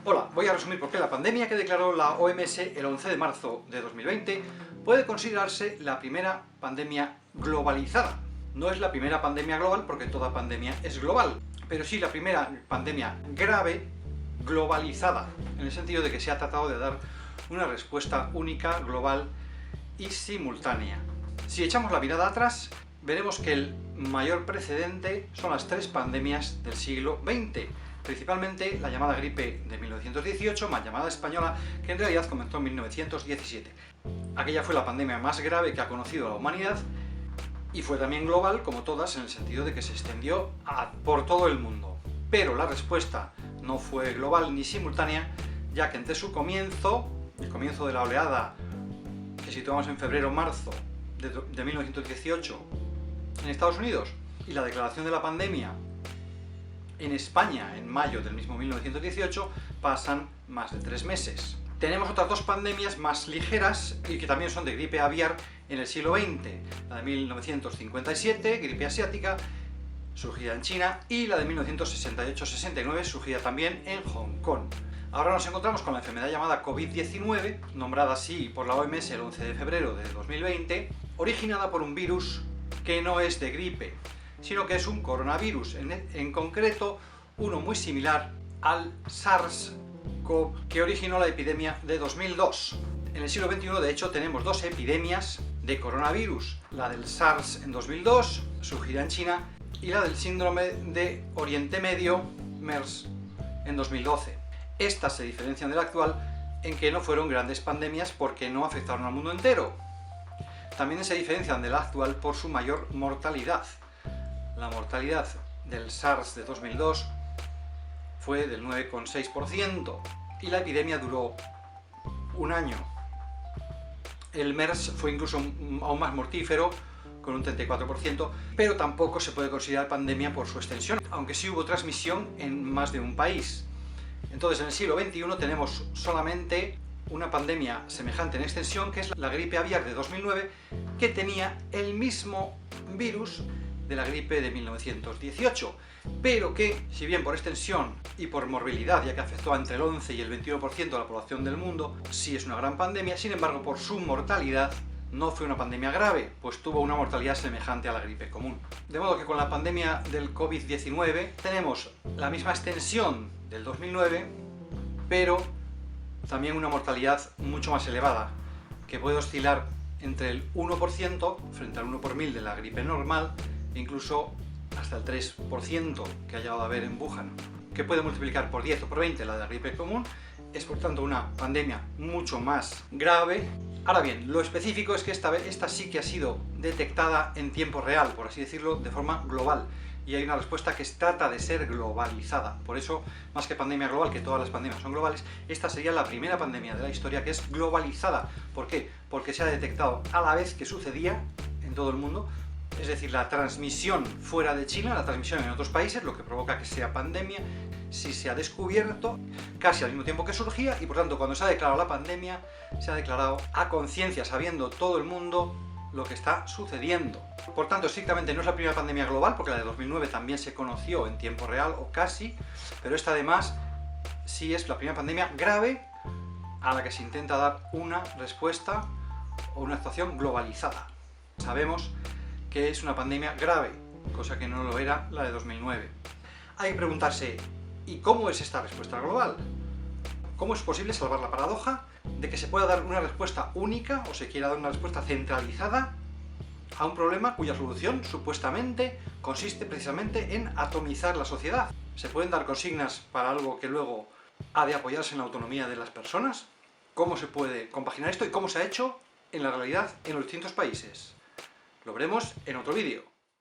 Hola, voy a resumir por qué la pandemia que declaró la OMS el 11 de marzo de 2020 puede considerarse la primera pandemia globalizada. No es la primera pandemia global porque toda pandemia es global, pero sí la primera pandemia grave globalizada, en el sentido de que se ha tratado de dar una respuesta única, global y simultánea. Si echamos la mirada atrás, veremos que el mayor precedente son las tres pandemias del siglo XX, principalmente la llamada gripe de 1918, mal llamada española, que en realidad comenzó en 1917. Aquella fue la pandemia más grave que ha conocido la humanidad y fue también global, como todas, en el sentido de que se extendió por todo el mundo. Pero la respuesta no fue global ni simultánea, ya que entre su comienzo, el comienzo de la oleada que situamos en febrero-marzo de 1918 en Estados Unidos, y la declaración de la pandemia en España en mayo del mismo 1918, pasan más de 3 meses. Tenemos otras dos pandemias más ligeras y que también son de gripe aviar en el siglo XX, la de 1957, gripe asiática, surgida en China, y la de 1968-69, surgida también en Hong Kong. Ahora nos encontramos con la enfermedad llamada COVID-19, nombrada así por la OMS el 11 de febrero de 2020, originada por un virus que no es de gripe, sino que es un coronavirus, en concreto uno muy similar al SARS-CoV que originó la epidemia de 2002. En el siglo XXI, de hecho, tenemos dos epidemias de coronavirus, la del SARS en 2002, surgida en China, y la del síndrome de Oriente Medio, MERS, en 2012. Estas se diferencian de la actual en que no fueron grandes pandemias porque no afectaron al mundo entero. También se diferencian de la actual por su mayor mortalidad. La mortalidad del SARS de 2002 fue del 9,6% y la epidemia duró un año. El MERS fue incluso aún más mortífero, con un 34%, pero tampoco se puede considerar pandemia por su extensión, aunque sí hubo transmisión en más de un país. Entonces, en el siglo XXI tenemos solamente una pandemia semejante en extensión, que es la gripe aviar de 2009, que tenía el mismo virus de la gripe de 1918, pero que, si bien por extensión y por morbilidad, ya que afectó a entre el 11 y el 21% de la población del mundo, sí es una gran pandemia, sin embargo, por su mortalidad, no fue una pandemia grave, pues tuvo una mortalidad semejante a la gripe común. De modo que con la pandemia del COVID-19 tenemos la misma extensión del 2009, pero también una mortalidad mucho más elevada, que puede oscilar entre el 1% frente al 1 por 1000 de la gripe normal, e incluso hasta el 3% que ha llegado a haber en Wuhan, que puede multiplicar por 10 o por 20 la de la gripe común. Es por tanto una pandemia mucho más grave. Ahora bien, lo específico es que esta sí que ha sido detectada en tiempo real, por así decirlo, de forma global, y hay una respuesta que trata de ser globalizada. Por eso, más que pandemia global, que todas las pandemias son globales, esta sería la primera pandemia de la historia que es globalizada. ¿Por qué? Porque se ha detectado a la vez que sucedía en todo el mundo, es decir, la transmisión fuera de China, la transmisión en otros países, lo que provoca que sea pandemia. Si se ha descubierto casi al mismo tiempo que surgía, y por tanto cuando se ha declarado la pandemia, se ha declarado a conciencia, sabiendo todo el mundo lo que está sucediendo. Por tanto, estrictamente no es la primera pandemia global, porque la de 2009 también se conoció en tiempo real, o casi, pero esta además sí es la primera pandemia grave a la que se intenta dar una respuesta o una actuación globalizada. Sabemos que es una pandemia grave, cosa que no lo era la de 2009. Hay que preguntarse, ¿y cómo es esta respuesta global? ¿Cómo es posible salvar la paradoja de que se pueda dar una respuesta única o se quiera dar una respuesta centralizada a un problema cuya solución supuestamente consiste precisamente en atomizar la sociedad? ¿Se pueden dar consignas para algo que luego ha de apoyarse en la autonomía de las personas? ¿Cómo se puede compaginar esto y cómo se ha hecho en la realidad en los distintos países? Lo veremos en otro vídeo.